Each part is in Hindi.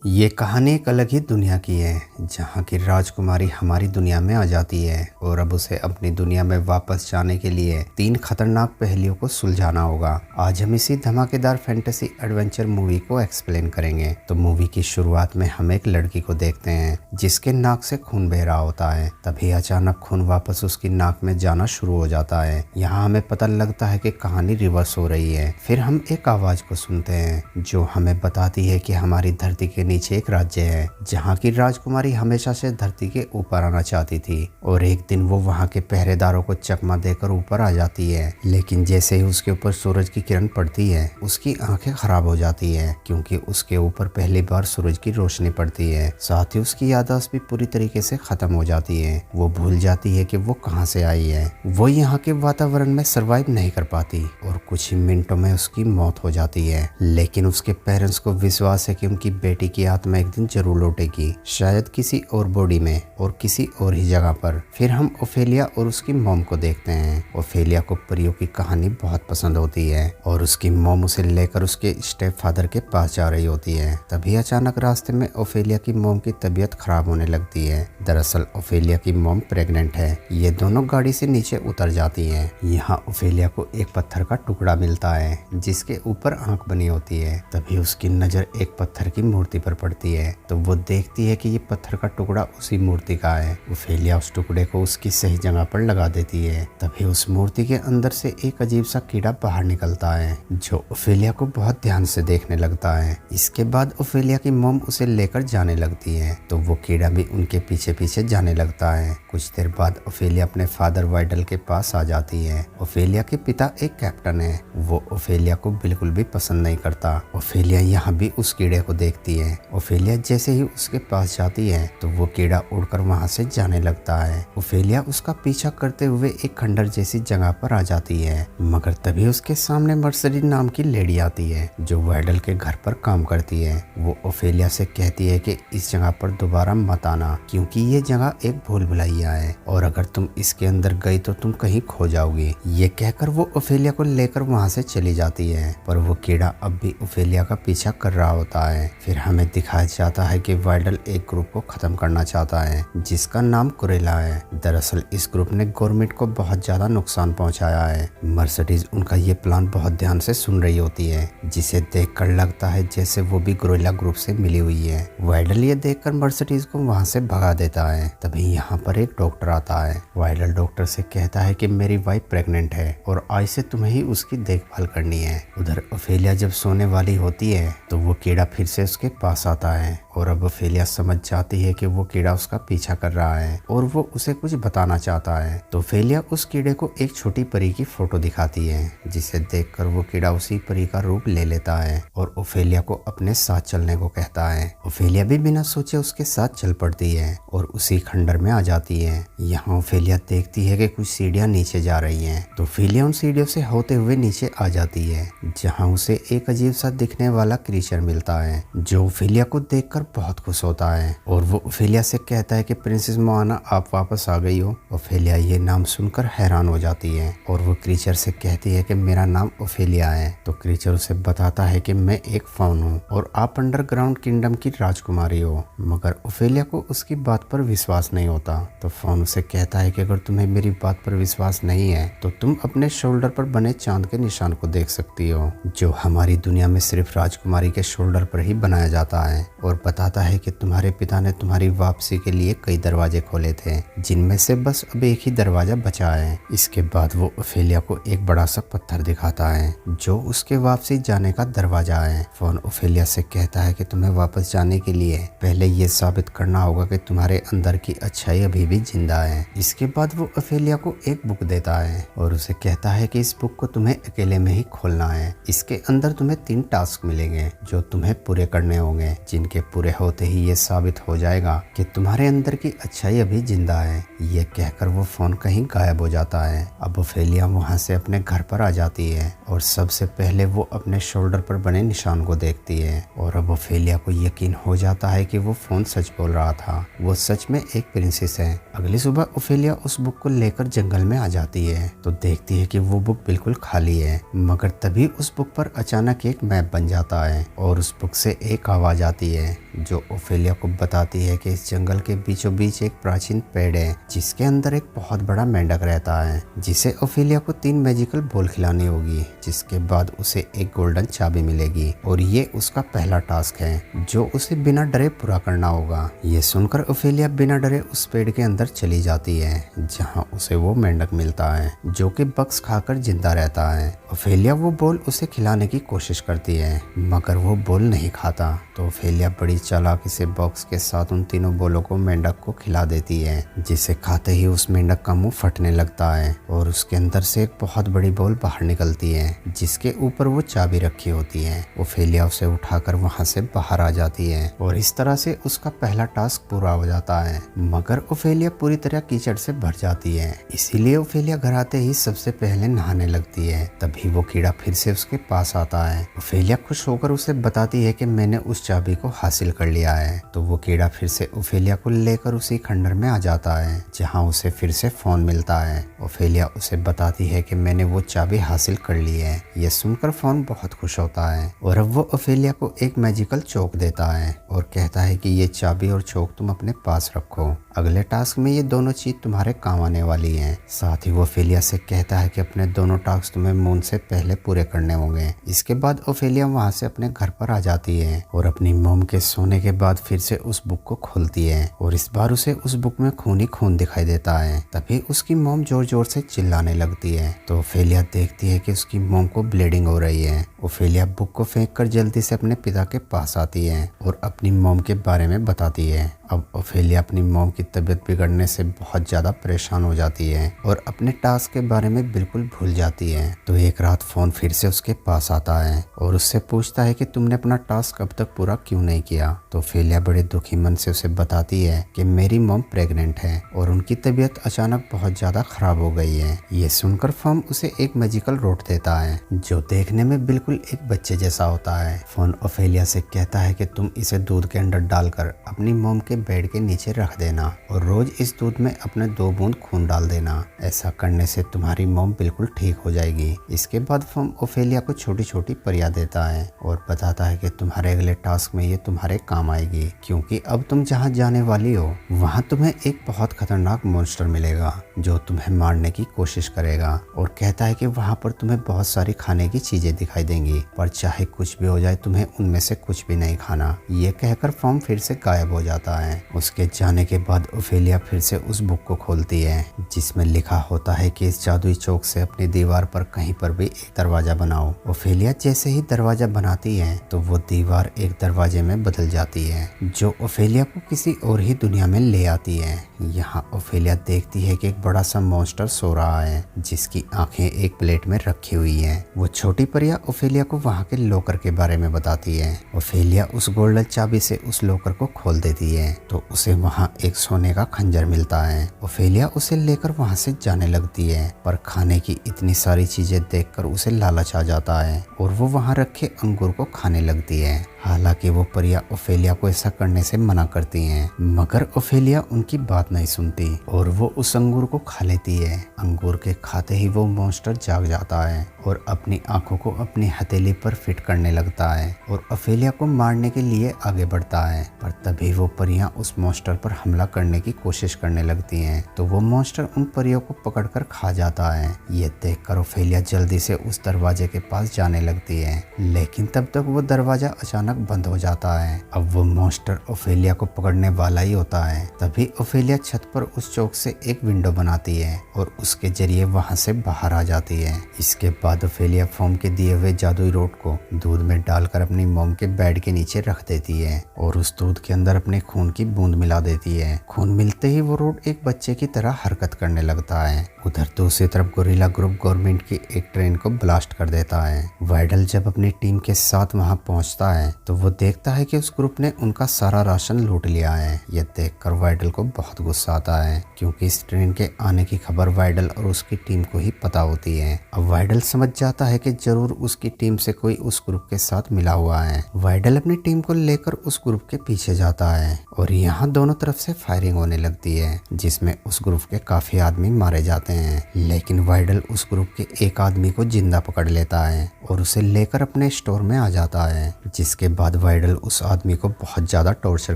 ये कहानी एक अलग ही दुनिया की है जहाँ की राजकुमारी हमारी दुनिया में आ जाती है और अब उसे अपनी दुनिया में वापस जाने के लिए 3 खतरनाक पहेलियों को सुलझाना होगा। आज हम इसी धमाकेदार फैंटेसी एडवेंचर मूवी को एक्सप्लेन करेंगे। तो मूवी की शुरुआत में हम एक लड़की को देखते हैं जिसके नाक से खून बह रहा होता है। तभी अचानक खून वापस उसकी नाक में जाना शुरू हो जाता है। यहाँ हमें पता लगता है कि कहानी रिवर्स हो रही है। फिर हम एक आवाज को सुनते हैं जो हमें बताती है कि हमारी धरती के नीचे एक राज्य है जहाँ की राजकुमारी हमेशा से धरती के ऊपर आना चाहती थी और एक दिन वो वहाँ के पहरेदारों को चकमा देकर ऊपर आ जाती है। लेकिन जैसे ही उसके ऊपर सूरज की किरण पड़ती है उसकी आंखें खराब हो जाती है क्योंकि उसके ऊपर पहली बार सूरज की रोशनी पड़ती है। साथ ही उसकी याददाश्त भी पूरी तरीके से खत्म हो जाती है। वो भूल जाती है कि वो कहाँ से आई है। वो यहाँ के वातावरण में सरवाइव नहीं कर पाती और कुछ ही मिनटों में उसकी मौत हो जाती है। लेकिन उसके पेरेंट्स को विश्वास है कि उनकी बेटी की आत्मा एक दिन जरूर लौटेगी, शायद किसी और बॉडी में और किसी और ही जगह पर। फिर हम ओफेलिया और उसकी मॉम को देखते हैं। ओफेलिया को परियों की कहानी बहुत पसंद होती है और उसकी मॉम उसे लेकर उसके स्टेप फादर के पास जा रही होती है। तभी अचानक रास्ते में ओफेलिया की मॉम की तबीयत खराब होने लगती है। दरअसल ओफेलिया की मॉम प्रेग्नेंट है। ये दोनों गाड़ी से नीचे उतर जाती हैं। यहाँ ओफेलिया को एक पत्थर का टुकड़ा मिलता है जिसके ऊपर आंख बनी होती है। तभी उसकी नजर एक पत्थर की मूर्ति पर पड़ती है तो वो देखती है कि ये पत्थर का टुकड़ा उसी मूर्ति का है। ओफेलिया उस टुकड़े को उसकी सही जगह पर लगा देती है। तभी उस मूर्ति के अंदर से एक अजीब सा कीड़ा बाहर निकलता है जो ओफेलिया को बहुत ध्यान से देखने लगता है। इसके बाद ओफेलिया की मॉम उसे लेकर जाने लगती है तो वो कीड़ा भी उनके पीछे पीछे जाने लगता है। कुछ देर बाद ओफेलिया अपने फादर वाइडल के पास आ जाती है। ओफेलिया के पिता एक कैप्टन है। वो ओफेलिया को बिल्कुल भी पसंद नहीं करता। ओफेलिया यहाँ भी उस कीड़े को देखती है। ओफेलिया जैसे ही उसके पास जाती है तो वो कीड़ा उड़कर वहां से जाने लगता है। ओफेलिया उसका पीछा करते हुए एक खंडर जैसी जगह पर आ जाती है मगर तभी उसके सामने मर्सरी नाम की लेडी आती है जो वाइडल के घर पर काम करती है। वो ओफेलिया से कहती है कि इस जगह पर दोबारा मत आना क्योंकि ये जगह एक भूल भुलैया है और अगर तुम इसके अंदर गई तो तुम कहीं खो जाओगी। ये कहकर वो ओफेलिया को लेकर वहां से चली जाती है पर वो कीड़ा अब भी ओफेलिया का पीछा कर रहा होता है। फिर हमें दिखाया जाता है कि वाइडल एक ग्रुप को खत्म करना चाहता है जिसका नाम कुरेला है। दरअसल इस ग्रुप ने गवर्नमेंट को बहुत ज्यादा नुकसान पहुंचाया है। मर्सिडीज उनका ये प्लान बहुत ध्यान से सुन रही होती है जिसे देखकर लगता है जैसे वो भी गुरिल्ला ग्रुप से मिली हुई है। वाइडल ये देखकर मर्सिडीज को वहां से भगा देता है। तभी यहाँ पर एक डॉक्टर आता है। वाइडल डॉक्टर से कहता है कि मेरी वाइफ प्रेग्नेंट है और आज से तुम्हें ही उसकी देखभाल करनी है। उधर ओफेलिया जब सोने वाली होती है तो वो कीड़ा फिर से उसके पास आता है और अब ओफेलिया समझ जाती है कि वो कीड़ा उसका पीछा कर रहा है और वो उसे कुछ बताना चाहता है। तो ओफेलिया उस कीड़े को एक छोटी परी की फोटो दिखाती है जिसे देखकर वो कीड़ा उसी परी का रूप ले लेता है और ओफेलिया को अपने साथ चलने को कहता है। ओफेलिया भी बिना सोचे उसके साथ चल पड़ती है और उसी खंडर में आ जाती है। यहाँ ओफेलिया देखती है कि कुछ सीढ़ियाँ नीचे जा रही हैं तो ओफेलिया उन सीढ़ियों से होते हुए नीचे आ जाती है जहाँ उसे एक अजीब सा दिखने वाला क्रीचर मिलता है जो ओफेलिया को देखकर बहुत खुश होता है और वो ओफेलिया से कहता है कि प्रिंसेस मोआना आप वापस आ गई हो। ओफेलिया ये नाम सुनकर हैरान हो जाती है और वो क्रीचर से कहती है कि मेरा नाम ओफेलिया है। तो क्रीचर उसे बताता है कि मैं एक फौन हूँ और आप अंडरग्राउंड किंगडम की राजकुमारी हो। मगर ओफेलिया को उसकी बात पर विश्वास नहीं होता तो फौन उसे कहता है कि अगर तुम्हें मेरी बात पर विश्वास नहीं है तो तुम अपने शोल्डर पर बने चांद के निशान को देख सकती हो जो हमारी दुनिया में सिर्फ राजकुमारी के शोल्डर पर ही बनाया जाता है और बताता है कि तुम्हारे पिता ने तुम्हारी वापसी के लिए कई दरवाजे खोले थे जिनमें से बस अब एक ही दरवाजा बचा है। इसके बाद वो ओफेलिया को एक बड़ा सा पत्थर दिखाता है जो उसके वापसी जाने का दरवाजा है। फोन ओफेलिया से कहता है कि तुम्हें वापस जाने के लिए पहले ये साबित करना होगा कि तुम्हारे अंदर की अच्छाई अभी भी जिंदा है। इसके बाद वो ओफेलिया को एक बुक देता है और उसे कहता है कि इस बुक को तुम्हें अकेले में ही खोलना है। इसके अंदर तुम्हें 3 टास्क मिलेंगे जो तुम्हें पूरे करने होंगे जिनके पूरे होते ही ये साबित हो जाएगा कि तुम्हारे अंदर की अच्छाई अभी जिंदा है। ये कहकर वो फोन कहीं गायब हो जाता है। अब ओफेलिया वहां से अपने घर पर आ जाती है और सबसे पहले वो अपने शोल्डर पर बने निशान को देखती है और अब ओफेलिया को यकीन हो जाता है कि वो फोन सच बोल रहा था। वो सच में एक प्रिंसेस है। अगली सुबह ओफेलिया उस बुक को लेकर जंगल में आ जाती है तो देखती है कि वो बुक बिल्कुल खाली है मगर तभी उस बुक पर अचानक एक मैप बन जाता है और उस बुक से एक आवाज जाती है जो ओफेलिया को बताती है कि इस जंगल के बीचों बीच एक प्राचीन पेड़ है जिसके अंदर एक बहुत बड़ा मेंढक रहता है जिसे ओफेलिया को 3 मैजिकल बॉल खिलानी होगी, जिसके बाद उसे एक गोल्डन चाबी मिलेगी और ये उसका पहला टास्क है जो उसे बिना डरे पूरा करना होगा। ये सुनकर ओफेलिया बिना डरे उस पेड़ के अंदर चली जाती है जहाँ उसे वो मेंढक मिलता है जो कि बग्स खाकर जिंदा रहता है। ओफेलिया वो बॉल उसे खिलाने की कोशिश करती है मगर वो बॉल नहीं खाता, तो ओफेलिया बड़ी चालाकी से बॉक्स के साथ उन तीनों बॉलों को मेंढक को खिला देती है, जिसे खाते ही उस मेंढक का मुंह फटने लगता है और उसके अंदर से एक बहुत बड़ी बॉल बाहर निकलती है जिसके ऊपर वो चाबी रखी होती है। ओफेलिया उसे उठाकर वहां से बाहर आ जाती है और इस तरह से उसका पहला टास्क पूरा हो जाता है। मगर ओफेलिया पूरी तरह कीचड़ से भर जाती है, इसीलिए ओफेलिया घर आते ही सबसे पहले नहाने लगती है। तभी वो कीड़ा फिर से उसके पास आता है। ओफेलिया खुश होकर उसे बताती है कि मैंने उस चाबी को हासिल कर लिया है। तो वो कीड़ा फिर से ओफेलिया को लेकर उसी खंडर में आ जाता है जहाँ उसे फिर से फोन मिलता है। ओफेलिया उसे बताती है कि मैंने वो चाबी हासिल कर ली है। ये सुनकर फोन बहुत खुश होता है और अब वो ओफेलिया को एक मैजिकल चौक देता है और कहता है कि ये चाबी और चौक तुम अपने पास रखो, अगले टास्क में ये दोनों चीज तुम्हारे काम आने वाली हैं। साथ ही वो ओफेलिया से कहता है कि अपने दोनों टास्क तुम्हें मून से पहले पूरे करने होंगे। इसके बाद ओफेलिया वहां से अपने घर पर आ जाती है और अपनी मोम के सोने के बाद फिर से उस बुक को खोलती है और इस बार उसे उस बुक में खून ही खून दिखाई देता है। तभी उसकी मोम जोर जोर से चिल्लाने लगती है तो ओफेलिया देखती है कि उसकी मोम को ब्लीडिंग हो रही है। ओफेलिया बुक को फेंककर जल्दी से अपने पिता के पास आती है और अपनी मोम के बारे में बताती है। अब ओफेलिया अपनी मोम की तबीयत बिगड़ने से बहुत ज्यादा परेशान हो जाती है और अपने टास्क के बारे में बिल्कुल भूल जाती है। तो एक रात फोन फिर से उसके पास आता है और उससे पूछता है कि तुमने अपना टास्क अब तक पूरा क्यों नहीं किया। तो ओफेलिया बड़े दुखी मन से उसे बताती है कि मेरी मोम प्रेग्नेंट है और उनकी तबीयत अचानक बहुत ज्यादा खराब हो गई है। ये सुनकर फोन उसे एक मैजिकल रोड देता है जो देखने में बिल्कुल एक बच्चे जैसा होता है। फोन ओफेलिया से कहता है कि तुम इसे दूध के अंदर डालकर अपनी मोम के बेड के नीचे रख देना और रोज इस दूध में अपने 2 बूंद खून डाल देना। ऐसा करने से तुम्हारी मोम बिल्कुल ठीक हो जाएगी। इसके बाद फोम ओफेलिया को छोटी छोटी परियां देता है और बताता है कि तुम्हारे अगले टास्क में ये तुम्हारे काम आएगी, क्योंकि अब तुम जहाँ जाने वाली हो वहाँ तुम्हें एक बहुत खतरनाक मॉन्स्टर मिलेगा जो तुम्हें मारने की कोशिश करेगा और कहता है कि वहाँ पर तुम्हें बहुत सारी खाने की चीजें दिखाई देंगी, पर चाहे कुछ भी हो जाए तुम्हें उनमें से कुछ भी नहीं खाना। ये कहकर फॉर्म फिर से गायब हो जाता है। उसके जाने के बाद ओफेलिया फिर से उस बुक को खोलती है जिसमें लिखा होता है कि इस जादुई चौक से अपनी दीवार पर कहीं पर भी एक दरवाजा बनाओ। ओफेलिया जैसे ही दरवाजा बनाती है तो वो दीवार एक दरवाजे में बदल जाती है जो ओफेलिया को किसी और ही दुनिया में ले आती है। यहाँ ओफेलिया देखती है कि एक बड़ा सा मॉन्स्टर सो रहा है जिसकी आंखें एक प्लेट में रखी हुई हैं। वो छोटी परियां ओफेलिया को वहाँ के लॉकर के बारे में बताती है। ओफेलिया उस गोल्डन चाबी से उस लॉकर को खोल देती है तो उसे वहाँ एक सोने का खंजर मिलता है। ओफेलिया उसे लेकर वहाँ से जाने लगती है, पर खाने की इतनी सारी चीजें देखकर उसे लालच आ जाता है और वो वहाँ रखे अंगूर को खाने लगती है। हालांकि वो परियां ओफेलिया को ऐसा करने से मना करती हैं, मगर ओफेलिया उनकी बात नहीं सुनती और वो उस अंगूर को खा लेती है। अंगूर के खाते ही वो मॉन्स्टर जाग जाता है और अपनी आंखों को अपनी हथेली पर फिट करने लगता है और ओफेलिया को मारने के लिए आगे बढ़ता है। पर तभी वो परियां उस मॉन्स्टर पर हमला करने की कोशिश करने लगती हैं, तो वो मॉन्स्टर उन परियों को पकड़कर खा जाता है। ये देखकर ओफेलिया जल्दी से उस दरवाजे के पास जाने लगती है, लेकिन तब तक वो दरवाजा अचानक बंद हो जाता है। अब वो मॉन्स्टर ओफेलिया को पकड़ने वाला ही होता है। तभी ओफेलिया छत पर उस चौक से एक विंडो बनाती है और उसके जरिए वहां से बाहर आ जाती है। इसके बाद ओफेलिया फोम के दिए हुए जादुई रोड को दूध में डालकर अपनी मोम के बेड के नीचे रख देती है और उस दूध के अंदर अपने खून की बूंद मिला देती है। खून मिलते ही वो रोड एक बच्चे की तरह हरकत करने लगता है। उधर दूसरी तरफ गोरिल्ला ग्रुप गवर्नमेंट की एक ट्रेन को ब्लास्ट कर देता है। वाइडल जब अपनी टीम के साथ वहां पहुंचता है तो वो देखता है कि उस ग्रुप ने उनका सारा राशन लूट लिया है। यह देखकर वाइडल को बहुत गुस्सा आता है, क्योंकि इस ट्रेन के आने की खबर वाइडल और उसकी टीम को ही पता होती है। अब वाइडल समझ जाता है कि जरूर उसकी टीम से कोई उस ग्रुप के साथ मिला हुआ है। वाइडल अपनी टीम को लेकर उस ग्रुप के पीछे जाता है और यहाँ दोनों तरफ से फायरिंग होने लगती है, जिसमें उस ग्रुप के काफी आदमी मारे जाते हैं। लेकिन वाइडल उस ग्रुप के एक आदमी को जिंदा पकड़ लेता है और उसे लेकर अपने स्टोर में आ जाता है, जिसके बाद वाइडल उस आदमी को बहुत ज़्यादा टॉर्चर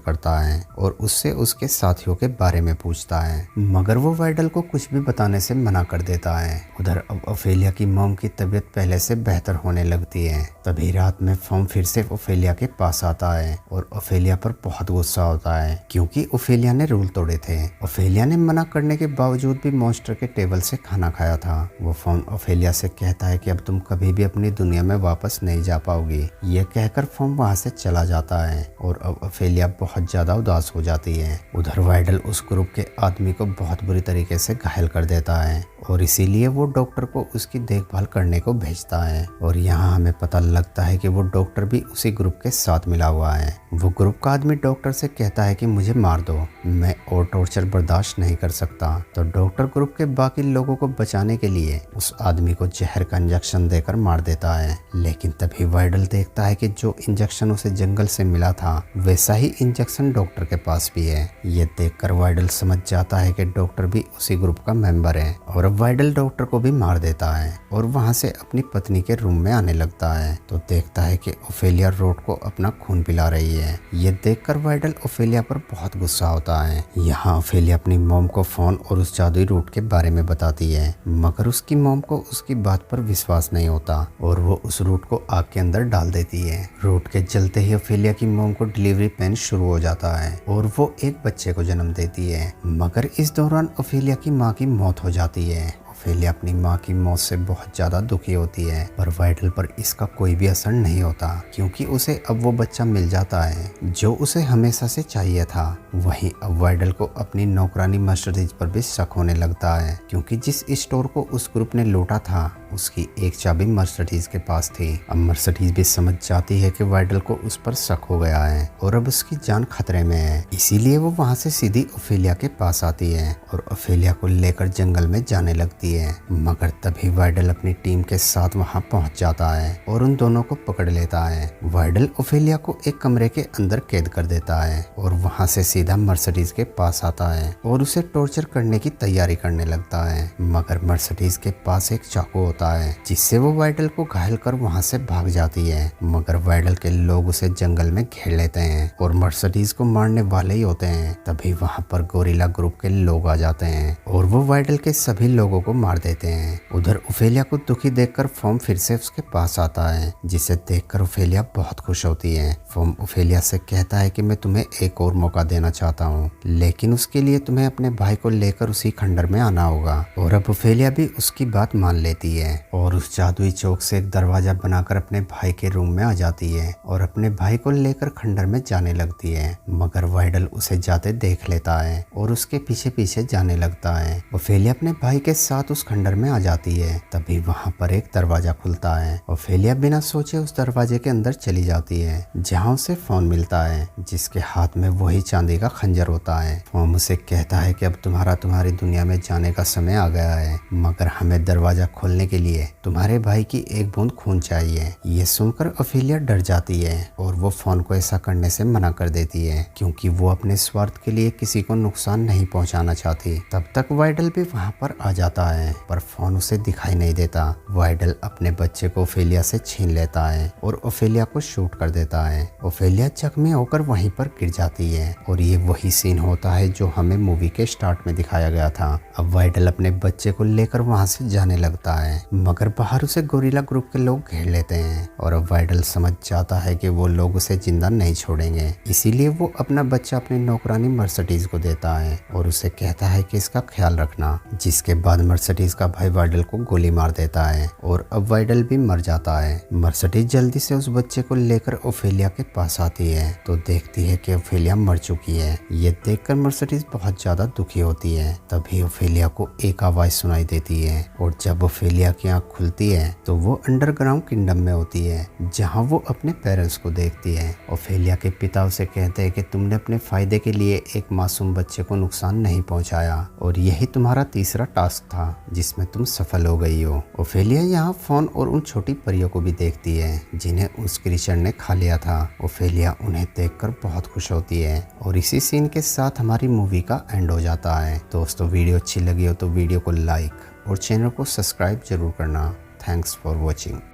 करता है और उससे उसके साथियों के बारे में पूछता है, मगर वो वाइडल को कुछ भी बताने से मना कर देता है। उधर अब ओफेलिया की मॉम की तबीयत पहले से बेहतर होने लगती है। तभी रात में फॉर्म फिर से ओफेलिया के पास आता है और ओफेलिया पर बहुत गुस्सा होता है क्योंकि ओफेलिया ने रूल तोड़े थे। ओफेलिया ने मना करने के बावजूद भी मॉन्स्टर के टेबल से खाना खाया था। वो फॉर्म ओफेलिया से कहता है कि अब तुम कभी भी अपनी दुनिया में वापस नहीं जा पाओगी। ये कहकर फॉर्म वहाँ से चला जाता है और अब ओफेलिया बहुत ज्यादा उदास हो जाती है। उधर वाइडल उस ग्रुप के आदमी को बहुत बुरी तरीके से घायल कर देता है और इसीलिए वो डॉक्टर को उसकी देखभाल करने को भेजता है। और यहाँ हमें पता लगता है कि वो डॉक्टर भी उसी ग्रुप के साथ मिला हुआ है। वो ग्रुप का आदमी डॉक्टर से कहता है कि मुझे मार दो, मैं और टॉर्चर बर्दाश्त नहीं कर सकता। तो डॉक्टर ग्रुप के बाकी लोगों को बचाने के लिए उस आदमी को जहर का इंजेक्शन देकर मार देता है। लेकिन तभी वाइडल देखता है कि जो इंजेक्शन उसे जंगल से मिला था वैसा ही इंजेक्शन डॉक्टर के पास भी है। ये देखकर वाइडल समझ जाता है कि डॉक्टर भी उसी ग्रुप का मेंबर है और अब वाइडल डॉक्टर को भी मार देता है और वहां से अपनी पत्नी के रूम में आने लगता है तो देखता है कि ओफेलिया रोड को अपना खून पिला रही है। ये देखकर वाइडल ओफेलिया पर बहुत गुस्सा होता है। यहाँ ओफेलिया अपनी मॉम को फोन और उस जादुई रूट के बारे में बताती है, मगर उसकी मॉम को उसकी बात पर विश्वास नहीं होता और वो उस रूट को आग के अंदर डाल देती है। रूट के जलते ही ओफेलिया की मॉम को डिलीवरी पेन शुरू हो जाता है और वो एक बच्चे को जन्म देती है। मगर इस दौरान ओफेलिया की माँ की मौत हो जाती है। ओफेलिया अपनी माँ की मौत से बहुत ज्यादा दुखी होती है पर वाइडल पर इसका कोई भी असर नहीं होता क्योंकि उसे अब वो बच्चा मिल जाता है जो उसे हमेशा से चाहिए था। वहीं अब वाइडल को अपनी नौकरानी मर्सिडीज पर भी शक होने लगता है क्योंकि जिस स्टोर को उस ग्रुप ने लूटा था उसकी एक चाबी मर्सिडीज के पास थी। अब मर्सिडीज भी समझ जाती है कि वाइडल को उस पर शक हो गया है और अब उसकी जान खतरे में है, इसीलिए वो वहाँ से सीधी ओफेलिया के पास आती है और ओफेलिया को लेकर जंगल में जाने लगती है। मगर तभी वाइडल अपनी टीम के साथ वहाँ पहुँच जाता है और उन दोनों को पकड़ लेता है। वाइडल ओफेलिया को एक कमरे के अंदर कैद कर देता है और वहाँ से सीधा मर्सिडीज के पास आता है और उसे टॉर्चर करने की तैयारी करने लगता है। मगर मर्सिडीज के पास एक चाकू होता है जिससे वो वाइडल को घायल कर वहाँ से भाग जाती है। मगर वाइडल के लोग उसे जंगल में घेर लेते हैं और मर्सिडीज को मारने वाले ही होते हैं। तभी वहाँ पर गोरिल्ला ग्रुप के लोग आ जाते हैं और वो वाइडल के सभी लोगों को मार देते हैं। उधर ओफेलिया को दुखी देखकर फॉर्म फिर से उसके पास आता है जिसे देखकर ओफेलिया बहुत खुश होती है। फॉर्म ओफेलिया से कहता है कि मैं तुम्हें एक और मौका देना चाहता हूँ, लेकिन उसके लिए तुम्हें अपने भाई को लेकर उसी खंडर में आना होगा। और अब ओफेलिया भी उसकी बात मान लेती है और उस जादुई चौक से एक दरवाजा बनाकर अपने भाई के रूम में आ जाती है और अपने भाई को लेकर खंडर में जाने लगती है। मगर वाइडल उसे जाते देख लेता है और उसके पीछे पीछे जाने लगता है। ओफेलिया अपने भाई के साथ उस खंडर में आ जाती है। तभी वहाँ पर एक दरवाजा खुलता है। ओफेलिया बिना सोचे उस दरवाजे के अंदर चली जाती है जहाँ उसे फोन मिलता है जिसके हाथ में वही चांदी का खंजर होता है। फोन उसे कहता है कि अब तुम्हारी दुनिया में जाने का समय आ गया है, मगर हमें दरवाजा खोलने के लिए तुम्हारे भाई की एक बूंद खून चाहिए। ये सुनकर ओफेलिया डर जाती है और वो फोन को ऐसा करने से मना कर देती है क्योंकि वो अपने स्वार्थ के लिए किसी को नुकसान नहीं पहुंचाना चाहती। तब तक वाइडल भी वहां पर आ जाता है पर फोन उसे दिखाई नहीं देता। वाइडल अपने बच्चे को ओफेलिया से छीन लेता है और ओफेलिया को शूट कर देता है। ओफेलिया जख्मी होकर वहीं पर गिर जाती है और ये वही सीन होता है जो हमें मूवी के स्टार्ट में दिखाया गया था। अब वाइडल अपने बच्चे को लेकर वहां से जाने लगता है मगर बाहर उसे गोरिल्ला ग्रुप के लोग घेर लेते हैं और अब वाइडल समझ जाता है कि वो लोग उसे जिंदा नहीं छोड़ेंगे, इसीलिए वो अपना बच्चा अपनी नौकरानी मर्सिडीज को देता है और उसे कहता है कि इसका ख्याल रखना। जिसके बाद मर्सिडीज का भाई वाइडल को गोली मार देता है और अब वाइडल भी मर जाता है। मर्सिडीज जल्दी से उस बच्चे को लेकर ओफेलिया के पास आती है तो देखती है कि ओफेलिया मर चुकी है। ये देखकर मर्सिडीज बहुत ज्यादा दुखी होती है। तभी ओफेलिया को एक आवाज सुनाई देती है और जब ओफेलिया की आँख खुलती है तो वो अंडरग्राउंड किंगडम में होती है जहाँ वो अपने पेरेंट्स को देखती है। ओफेलिया के पिता उसे कहते हैं कि तुमने अपने फायदे के लिए एक मासूम बच्चे को नुकसान नहीं पहुंचाया और यही तुम्हारा तीसरा टास्क था जिसमें तुम सफल हो गई हो। ओफेलिया यहाँ फोन और उन छोटी परियों को भी देखती है जिन्हें उस क्रीचर ने खा लिया था। ओफेलिया उन्हें देखकर बहुत खुश होती है और इसी सीन के साथ हमारी मूवी का एंड हो जाता है। दोस्तों वीडियो अच्छी लगी हो तो वीडियो को लाइक और चैनल को सब्सक्राइब जरूर करना। Thanks for watching.